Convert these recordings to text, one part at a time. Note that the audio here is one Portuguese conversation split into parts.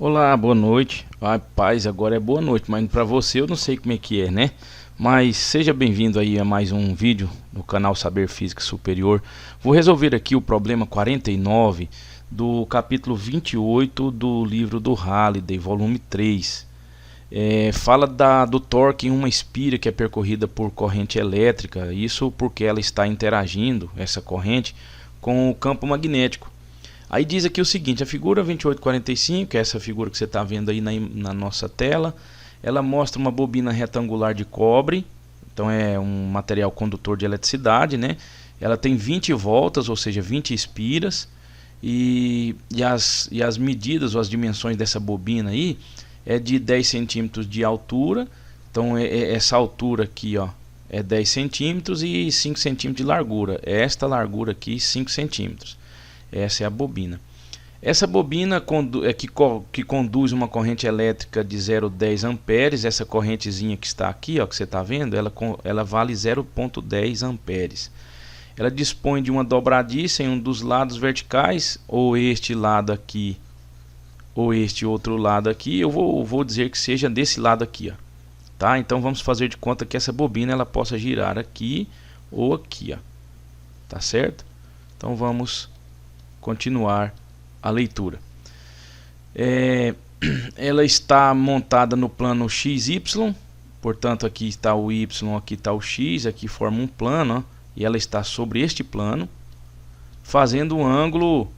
Olá, boa noite. Rapaz, agora é boa noite, mas para você eu não sei como é que é, né? Mas seja bem-vindo aí a mais um vídeo no canal Saber Física Superior. Vou resolver aqui o problema 49 do capítulo 28 do livro do Halliday, volume 3. Fala do torque em uma espira que é percorrida por corrente elétrica, isso porque ela está interagindo, essa corrente, com o campo magnético. Aí diz aqui o seguinte: a figura 2845, que é essa figura que você está vendo aí na nossa tela, ela mostra uma bobina retangular de cobre, então é um material condutor de eletricidade, né? Ela tem 20 voltas, ou seja, 20 espiras, e as medidas ou as dimensões dessa bobina aí é de 10 centímetros de altura, então essa altura aqui, ó, é 10 centímetros e 5 centímetros de largura, esta largura aqui 5 centímetros. Essa é a bobina. Essa bobina que conduz uma corrente elétrica de 0,10 amperes. Essa correntezinha que está aqui, ó, que você está vendo, ela vale 0,10 amperes. Ela dispõe de uma dobradiça em um dos lados verticais, ou este lado aqui, ou este outro lado aqui. Eu vou dizer que seja desse lado aqui, ó. Tá? Então vamos fazer de conta que essa bobina ela possa girar aqui ou aqui, ó. Tá certo? Então vamos continuar a leitura. Ela está montada no plano XY, portanto aqui está o Y, aqui está o X, aqui forma um plano, ó, e ela está sobre este plano, fazendo um ângulo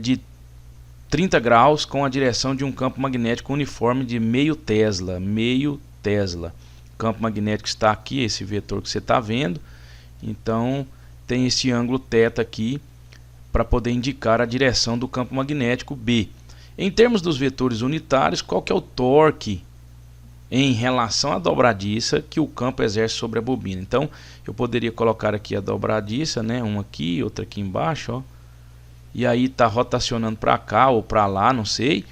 de 30 graus com a direção de um campo magnético uniforme de meio Tesla. O campo magnético está aqui, esse vetor que você está vendo, então tem esse ângulo θ aqui, para poder indicar a direção do campo magnético B. Em termos dos vetores unitários, qual que é o torque em relação à dobradiça que o campo exerce sobre a bobina? Então, eu poderia colocar aqui a dobradiça, né, uma aqui, outra aqui embaixo, ó, e aí está rotacionando para cá ou para lá, não sei.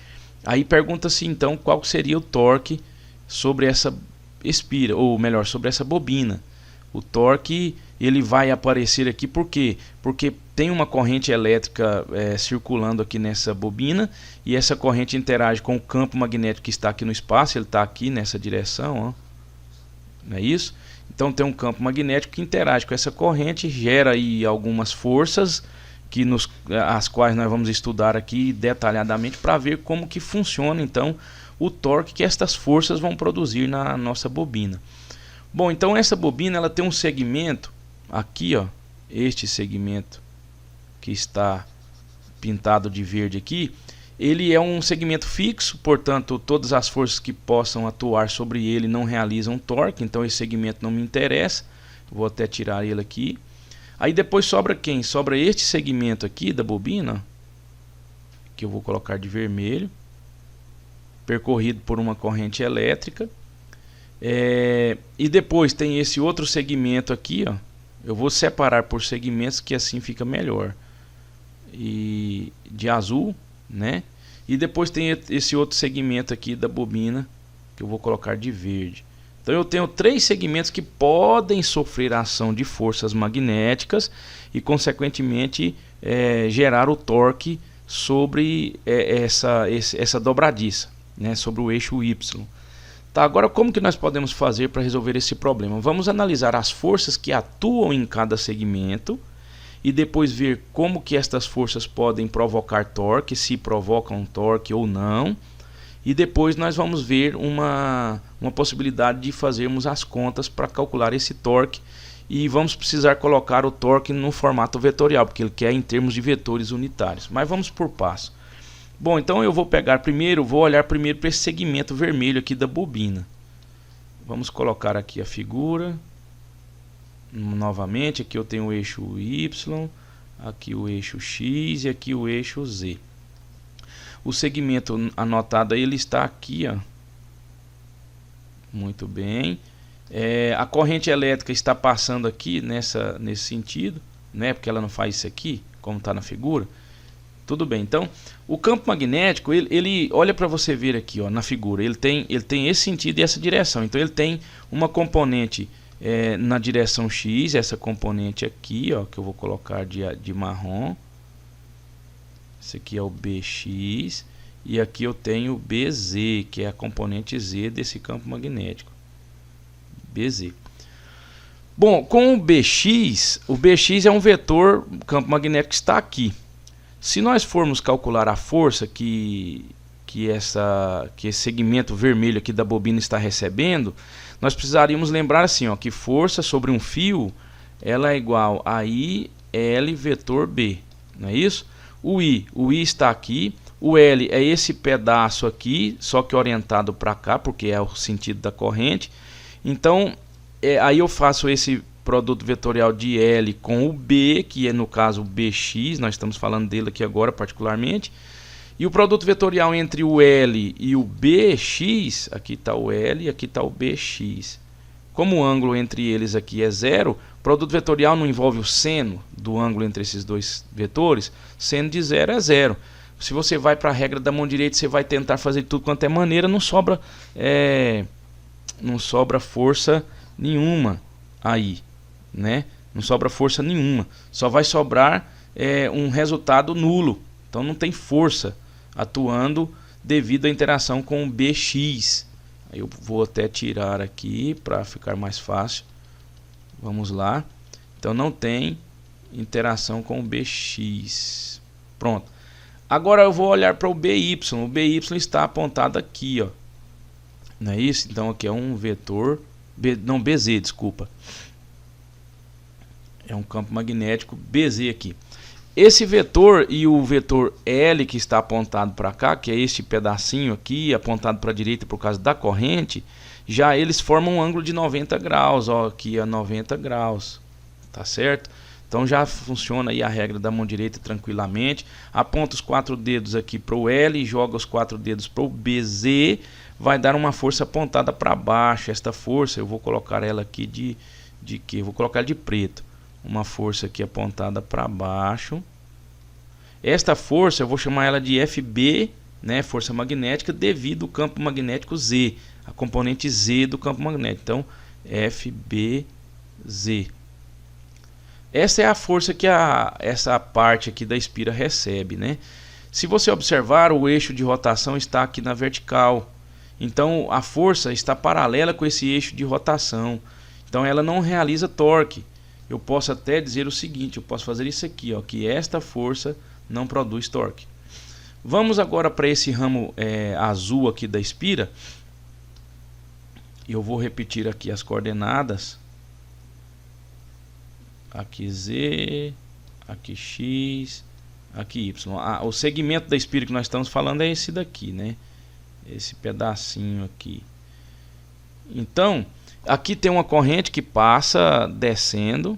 Aí pergunta-se então qual seria o torque sobre essa espira, ou melhor, sobre essa bobina. O torque ele vai aparecer aqui por quê? Porque tem uma corrente elétrica circulando aqui nessa bobina, e essa corrente interage com o campo magnético que está aqui no espaço. Ele está aqui nessa direção, ó. Não é isso? Então tem um campo magnético que interage com essa corrente, gera aí algumas forças as quais nós vamos estudar aqui detalhadamente para ver como que funciona então o torque que estas forças vão produzir na nossa bobina. Bom, então essa bobina ela tem um segmento aqui, ó, este segmento que está pintado de verde aqui, ele é um segmento fixo, portanto todas as forças que possam atuar sobre ele não realizam torque, então esse segmento não me interessa. Vou até tirar ele aqui. Aí depois sobra quem? Sobra este segmento aqui da bobina, que eu vou colocar de vermelho, percorrido por uma corrente elétrica. E depois tem esse outro segmento aqui, ó. Eu vou separar por segmentos que assim fica melhor. E de azul, né? E depois tem esse outro segmento aqui da bobina que eu vou colocar de verde. Então eu tenho três segmentos que podem sofrer a ação de forças magnéticas e consequentemente gerar o torque sobre essa dobradiça, né? Sobre o eixo Y. Tá, agora como que nós podemos fazer para resolver esse problema? Vamos analisar as forças que atuam em cada segmento e depois ver como que estas forças podem provocar torque, se provocam torque ou não. E depois nós vamos ver uma possibilidade de fazermos as contas para calcular esse torque, e vamos precisar colocar o torque no formato vetorial, porque ele quer em termos de vetores unitários. Mas vamos por passo. Bom, então eu vou olhar primeiro para esse segmento vermelho aqui da bobina. Vamos colocar aqui a figura. Novamente, aqui eu tenho o eixo Y, aqui o eixo X e aqui o eixo Z. O segmento anotado aí, ele está aqui, ó. Muito bem. A corrente elétrica está passando aqui nesse sentido, né? Porque ela não faz isso aqui, como está na figura. Tudo bem, então o campo magnético ele olha para você ver aqui, ó, na figura, ele tem esse sentido e essa direção. Então ele tem uma componente na direção X, essa componente aqui, ó, que eu vou colocar de marrom. Esse aqui é o BX, e aqui eu tenho BZ, que é a componente Z desse campo magnético. BZ. Bom, com o BX é um vetor, o campo magnético está aqui. Se nós formos calcular a força que esse segmento vermelho aqui da bobina está recebendo, nós precisaríamos lembrar assim, ó, que força sobre um fio ela é igual a IL vetor B, não é isso? O I está aqui, o L é esse pedaço aqui, só que orientado para cá, porque é o sentido da corrente. Então, aí eu faço esse produto vetorial de L com o B, que é no caso o BX, nós estamos falando dele aqui agora particularmente. E o produto vetorial entre o L e o BX, aqui está o L e aqui está o BX. Como o ângulo entre eles aqui é zero, o produto vetorial não envolve o seno do ângulo entre esses dois vetores. Seno de zero é zero. Se você vai para a regra da mão direita, você vai tentar fazer tudo quanto é maneira, não sobra força nenhuma aí, né? Não sobra força nenhuma. Só vai sobrar um resultado nulo. Então não tem força atuando devido à interação com o BX. Aí eu vou até tirar aqui para ficar mais fácil. Vamos lá. Então não tem interação com o BX. Pronto. Agora eu vou olhar para o BY. O BY está apontado aqui, ó. Não é isso? Então aqui é um vetor, BZ, desculpa. É um campo magnético BZ aqui. Esse vetor e o vetor L que está apontado para cá, que é este pedacinho aqui, apontado para a direita por causa da corrente, já eles formam um ângulo de 90 graus, ó, aqui a 90 graus, tá certo? Então já funciona aí a regra da mão direita tranquilamente. Aponta os 4 dedos aqui para o L e joga os 4 dedos para o BZ, vai dar uma força apontada para baixo. Esta força eu vou colocar ela aqui de que? Vou colocar de preto. Uma força aqui apontada para baixo. Esta força eu vou chamar ela de FB, né, força magnética, devido ao campo magnético Z, a componente Z do campo magnético. Então, FBZ. Essa é a força que essa parte aqui da espira recebe, né? Se você observar, o eixo de rotação está aqui na vertical. Então, a força está paralela com esse eixo de rotação. Então, ela não realiza torque. Eu posso até dizer o seguinte, eu posso fazer isso aqui, ó, que esta força não produz torque. Vamos agora para esse ramo azul aqui da espira. Eu vou repetir aqui as coordenadas. Aqui Z, aqui X, aqui Y. O segmento da espira que nós estamos falando é esse daqui, né? Esse pedacinho aqui. Então, aqui tem uma corrente que passa descendo,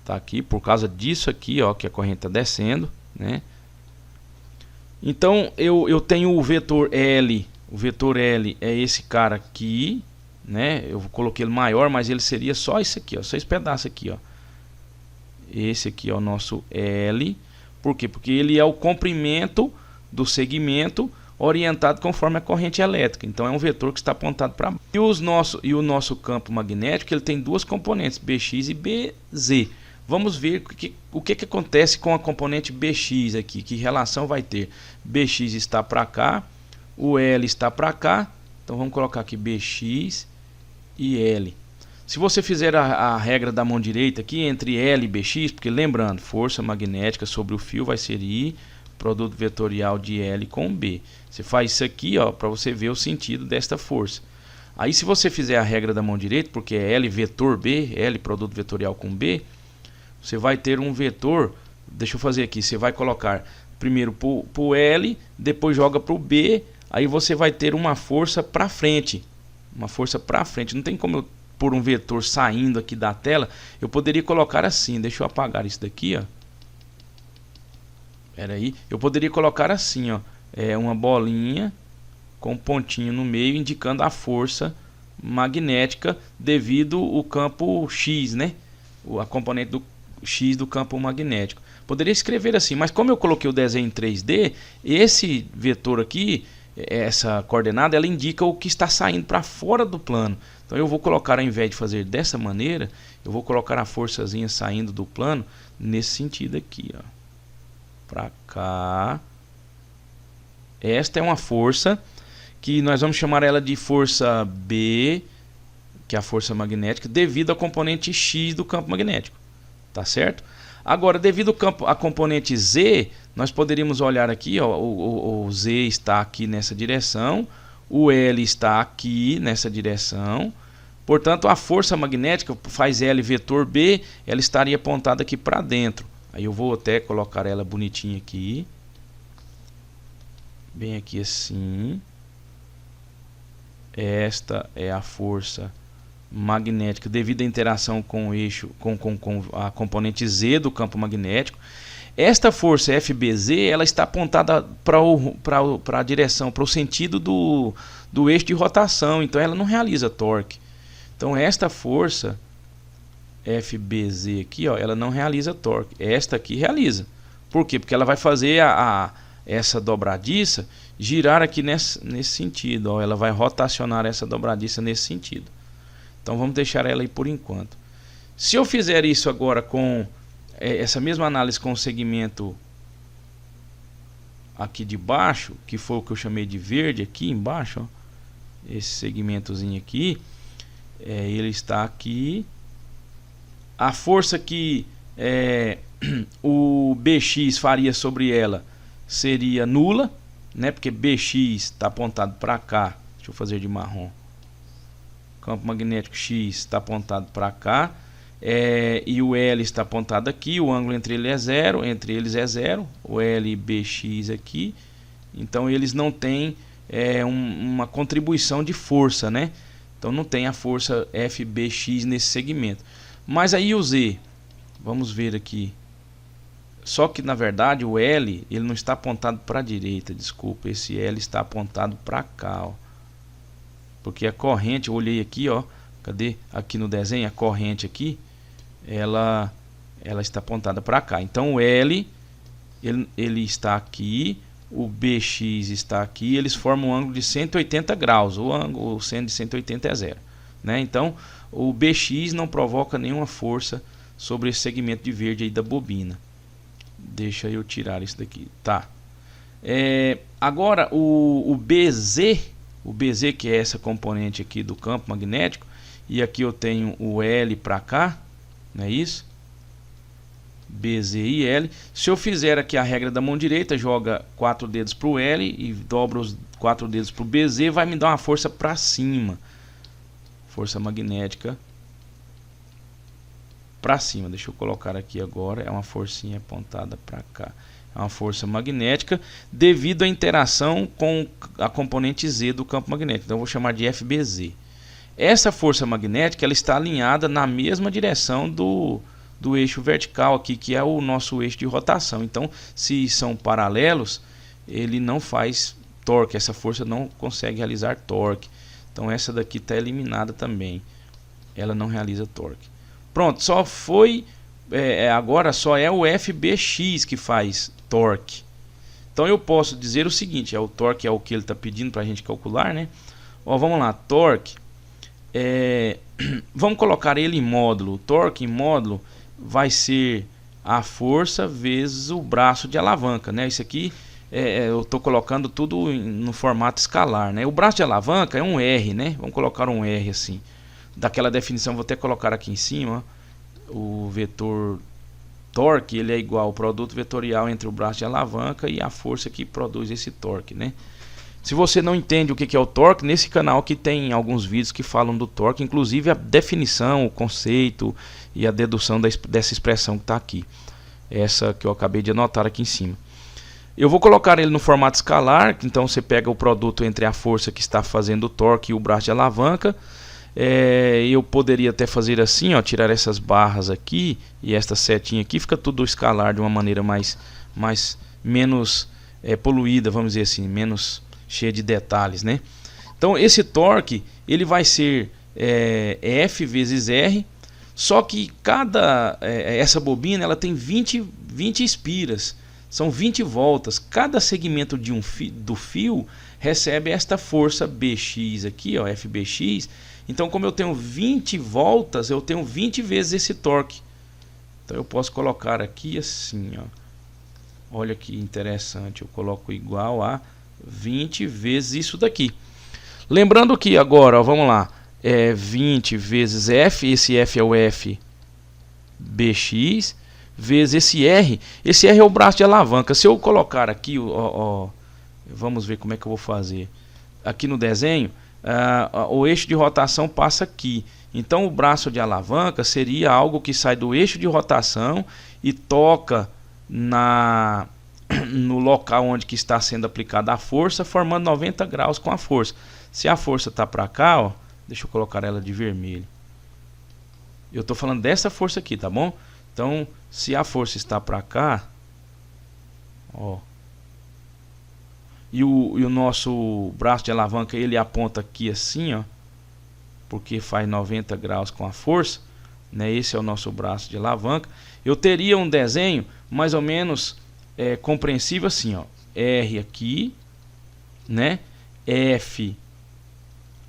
tá aqui por causa disso aqui, ó, que a corrente está descendo, né? Então eu tenho o vetor L. O vetor L é esse cara aqui, né? Eu coloquei ele maior, mas ele seria só esse aqui, ó, só esse pedaço aqui, ó. Esse aqui é o nosso L. Por quê? Porque ele é o comprimento do segmento orientado conforme a corrente elétrica. Então é um vetor que está apontado para baixo. E o nosso campo magnético, ele tem duas componentes, BX e BZ. Vamos ver o que acontece com a componente BX aqui, que relação vai ter. BX está para cá, o L está para cá. Então vamos colocar aqui BX e L. Se você fizer a regra da mão direita aqui entre L e BX, porque lembrando, força magnética sobre o fio vai ser I, produto vetorial de L com B. Você faz isso aqui, para você ver o sentido desta força. Aí se você fizer a regra da mão direita, porque é L vetor B, L produto vetorial com B, você vai ter um vetor, deixa eu fazer aqui, você vai colocar primeiro para o L, depois joga para o B, aí você vai ter uma força para frente. Uma força para frente. Não tem como eu pôr um vetor saindo aqui da tela. Eu poderia colocar assim, deixa eu apagar isso daqui, ó. Pera aí, eu poderia colocar assim, ó, uma bolinha com um pontinho no meio indicando a força magnética devido ao campo X, né? A componente do X do campo magnético. Poderia escrever assim, mas como eu coloquei o desenho em 3D, esse vetor aqui, essa coordenada, ela indica o que está saindo para fora do plano. Então eu vou colocar, ao invés de fazer dessa maneira, eu vou colocar a forçazinha saindo do plano nesse sentido aqui, ó. Para cá Esta é uma força que nós vamos chamar ela de força B, que é a força magnética, devido ao componente X do campo magnético. Tá certo? Agora, devido à componente Z, nós poderíamos olhar aqui, ó, o Z está aqui nessa direção, o L está aqui nessa direção. Portanto, a força magnética faz L vetor B, ela estaria apontada aqui para dentro. Aí eu vou até colocar ela bonitinha aqui. Bem aqui assim. Esta é a força magnética devido à interação com o eixo, com a componente Z do campo magnético. Esta força FBZ, ela está apontada para a direção, para o sentido do eixo de rotação. Então ela não realiza torque. Então esta força FBZ aqui, ó, ela não realiza torque. Esta aqui realiza. Por quê? Porque ela vai fazer essa dobradiça girar aqui nesse sentido, ó. Ela vai rotacionar essa dobradiça nesse sentido. Então vamos deixar ela aí por enquanto. Se eu fizer isso agora com essa mesma análise com o segmento aqui de baixo, que foi o que eu chamei de verde aqui embaixo, ó, esse segmentozinho aqui, ele está aqui. A força que o BX faria sobre ela seria nula, né? Porque BX está apontado para cá. Deixa eu fazer de marrom. Campo magnético X está apontado para cá, e o L está apontado aqui. O ângulo entre eles é zero, o L e BX aqui. Então eles não têm uma contribuição de força, né? Então não tem a força FBX nesse segmento. Mas aí o Z, vamos ver aqui. Só que na verdade o L, ele não está apontado para a direita, desculpa. Esse L está apontado para cá, ó. Porque a corrente, eu olhei aqui, ó, cadê? Aqui no desenho, a corrente aqui, ela está apontada para cá. Então o L, ele está aqui, o BX está aqui, eles formam um ângulo de 180 graus. O seno de 180 é zero, né? Então o BX não provoca nenhuma força sobre esse segmento de verde aí da bobina. Deixa eu tirar isso daqui, tá? Agora o BZ, que é essa componente aqui do campo magnético, e aqui eu tenho o L para cá, não é isso? BZ e L. Se eu fizer aqui a regra da mão direita, joga 4 dedos para o L e dobra os 4 dedos para o BZ, vai me dar uma força para cima. Força magnética para cima. Deixa eu colocar aqui agora, é uma forcinha apontada para cá. É uma força magnética devido à interação com a componente Z do campo magnético. Então eu vou chamar de FBZ. Essa força magnética, ela está alinhada na mesma direção do eixo vertical aqui, que é o nosso eixo de rotação. Então, se são paralelos, ele não faz torque. Essa força não consegue realizar torque. Então essa daqui está eliminada também. Ela não realiza torque. Pronto, só foi... agora só é o FBX que faz torque. Então eu posso dizer o seguinte, o torque é o que ele está pedindo para a gente calcular, né? Ó, vamos lá, torque, vamos colocar ele em módulo. O torque em módulo vai ser a força vezes o braço de alavanca, né? Isso aqui eu estou colocando tudo no formato escalar, né? O braço de alavanca é um R, né? Vamos colocar um R assim. Daquela definição, vou até colocar aqui em cima, ó. O vetor torque, ele é igual ao produto vetorial entre o braço de alavanca e a força que produz esse torque, né? Se você não entende o que é o torque, nesse canal aqui tem alguns vídeos que falam do torque, inclusive a definição, o conceito e a dedução dessa expressão que está aqui. Essa que eu acabei de anotar aqui em cima. Eu vou colocar ele no formato escalar, então você pega o produto entre a força que está fazendo o torque e o braço de alavanca. Eu poderia até fazer assim, ó, tirar essas barras aqui e esta setinha aqui, fica tudo escalar de uma maneira menos poluída, vamos dizer assim, menos cheia de detalhes, né? Então esse torque, ele vai ser F vezes R, só que essa bobina, ela tem 20 espiras, são 20 voltas. Cada segmento do fio recebe esta força BX aqui, ó, FBX. Então, como eu tenho 20 voltas, eu tenho 20 vezes esse torque. Então eu posso colocar aqui assim, ó. Olha que interessante, eu coloco igual a 20 vezes isso daqui. Lembrando que agora, ó, vamos lá, 20 vezes F, esse F é o F BX, vezes esse R é o braço de alavanca. Se eu colocar aqui, ó, vamos ver como é que eu vou fazer. Aqui no desenho, o eixo de rotação passa aqui. Então o braço de alavanca seria algo que sai do eixo de rotação e toca no local onde que está sendo aplicada a força, formando 90 graus com a força. Se a força está para cá, ó, deixa eu colocar ela de vermelho. Eu estou falando dessa força aqui, tá bom? Então, se a força está para cá, ó, e o nosso braço de alavanca ele aponta aqui assim, ó, porque faz 90 graus com a força, né? Esse é o nosso braço de alavanca. Eu teria um desenho mais ou menos compreensível assim, ó, R aqui, né? F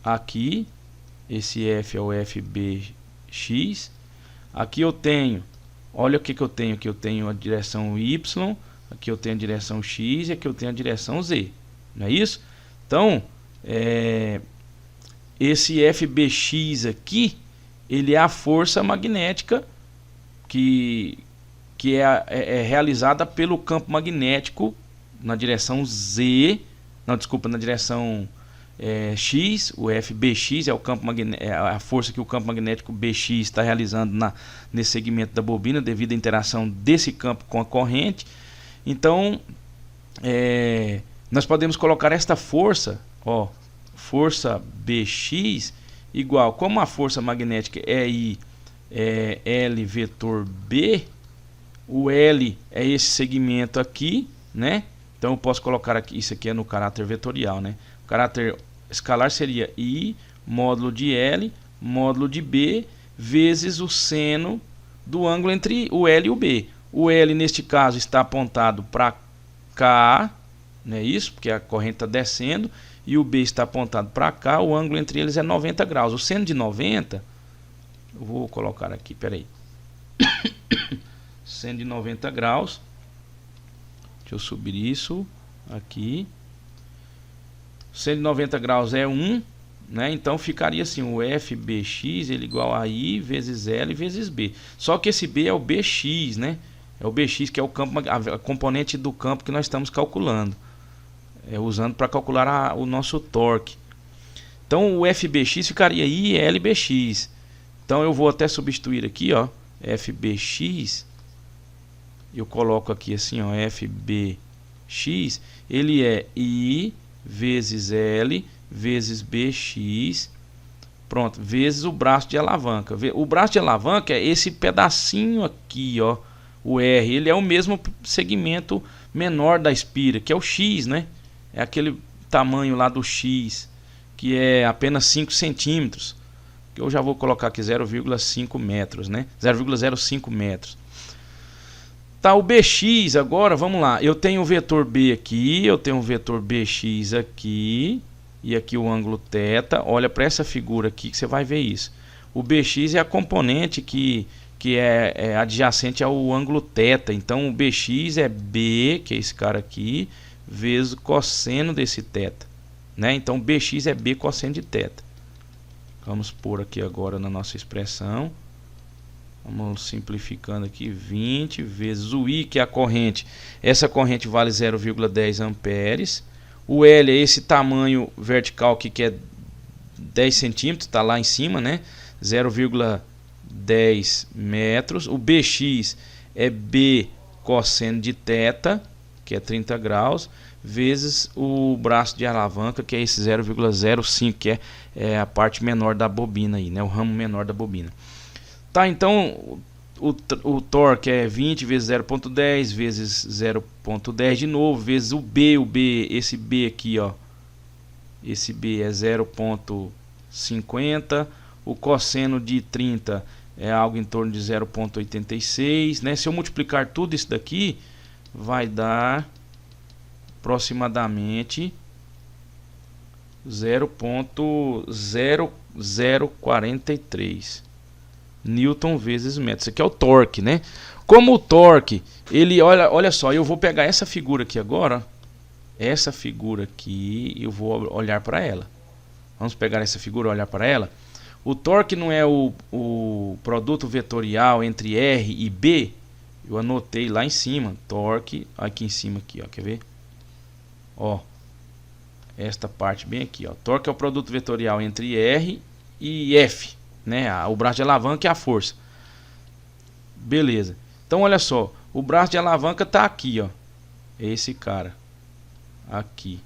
aqui, esse F é o FBX. Aqui eu tenho, olha o que eu tenho aqui, eu tenho a direção Y, aqui eu tenho a direção X e aqui eu tenho a direção Z, não é isso? Então, esse FBX aqui, ele é a força magnética que é realizada pelo campo magnético na direção Z, não, desculpa, na direção X. O FBX é o campo a força que o campo magnético BX está realizando nesse segmento da bobina devido à interação desse campo com a corrente. Então, nós podemos colocar esta força, ó, força BX igual, como a força magnética é I, L vetor B, o L é esse segmento aqui, né? Então eu posso colocar aqui, isso aqui é no caráter vetorial, né? O caráter escalar seria I módulo de L módulo de B vezes o seno do ângulo entre o L e o B. O L neste caso está apontado para cá, né? Isso, porque a corrente está descendo, e o B está apontado para cá, o ângulo entre eles é 90 graus. O seno de 90, eu vou colocar aqui, peraí. Seno de 90 graus, deixa eu subir isso aqui. Seno de 90 graus é 1, né? Então ficaria assim, o FBX ele igual a I vezes L vezes B. Só que esse B é o BX, né? É o BX que é o campo, a componente do campo que nós estamos calculando. Usando para calcular o nosso torque. Então o FBX ficaria ILBX. Então eu vou até substituir aqui, ó, FBX. Eu coloco aqui assim, ó, FBX, ele é I vezes L vezes BX, pronto, vezes o braço de alavanca. O braço de alavanca é esse pedacinho aqui, ó, o R, ele é o mesmo segmento menor da espira, que é o X, né? É aquele tamanho lá do X, que é apenas 5 centímetros. Que eu já vou colocar aqui 0,5 metros, né? 0,05 metros. Tá, o BX agora, vamos lá. Eu tenho o vetor B aqui, eu tenho o vetor BX aqui, e aqui o ângulo θ. Olha para essa figura aqui que você vai ver isso. O BX é a componente que é adjacente ao ângulo θ. Então o BX é B, que é esse cara aqui, vezes o cosseno desse θ, né? Então BX é B cosseno de θ. Vamos pôr aqui agora na nossa expressão. Vamos simplificando aqui, 20 vezes o I, que é a corrente. Essa corrente vale 0,10 amperes. O L é esse tamanho vertical aqui, que é 10 centímetros, está lá em cima, né? 0,10 metros. O BX é B cosseno de θ, que é 30 graus, vezes o braço de alavanca, que é esse 0,05, que é a parte menor da bobina aí, né? O ramo menor da bobina. Tá, então o torque é 20 vezes 0,10 vezes 0,10 de novo, vezes o B, esse B aqui, ó. Esse B é 0,50. O cosseno de 30 é algo em torno de 0,86, né? Se eu multiplicar tudo isso daqui, vai dar aproximadamente 0,0043 Newton vezes metro. Isso aqui é o torque, né? Como o torque, ele, olha só, eu vou pegar essa figura aqui agora, essa figura aqui, eu vou olhar para ela. Vamos pegar essa figura e olhar para ela. O torque não é o produto vetorial entre R e B? Eu anotei lá em cima, torque, aqui em cima aqui, ó, quer ver? Ó, esta parte bem aqui, ó. Torque é o produto vetorial entre R e F, né? O braço de alavanca é a força. Beleza. Então olha só, o braço de alavanca tá aqui, ó. Esse cara aqui.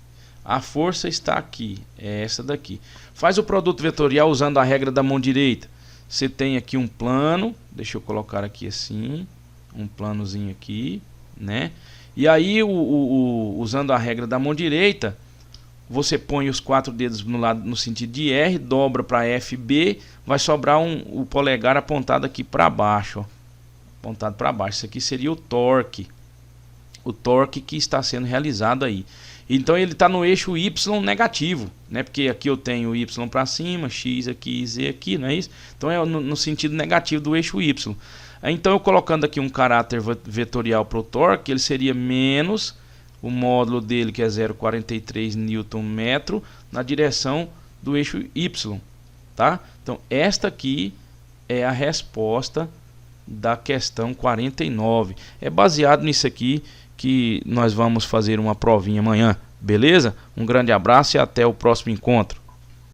A força está aqui, é essa daqui. Faz o produto vetorial usando a regra da mão direita. Você tem aqui um plano, deixa eu colocar aqui assim, um planozinho aqui, né? E aí, usando a regra da mão direita, você põe os 4 dedos no lado, no sentido de R, dobra para FB, vai sobrar o polegar apontado aqui para baixo, ó. Apontado para baixo. Isso aqui seria o torque que está sendo realizado aí. Então ele está no eixo Y negativo, né? Porque aqui eu tenho Y para cima, X aqui, Z aqui, não é isso? Então é no sentido negativo do eixo Y. Então eu colocando aqui um caráter vetorial para o torque, ele seria menos o módulo dele, que é 0,43 Nm na direção do eixo Y, tá? Então esta aqui é a resposta da questão 49. É baseado nisso aqui que nós vamos fazer uma provinha amanhã, beleza? Um grande abraço e até o próximo encontro.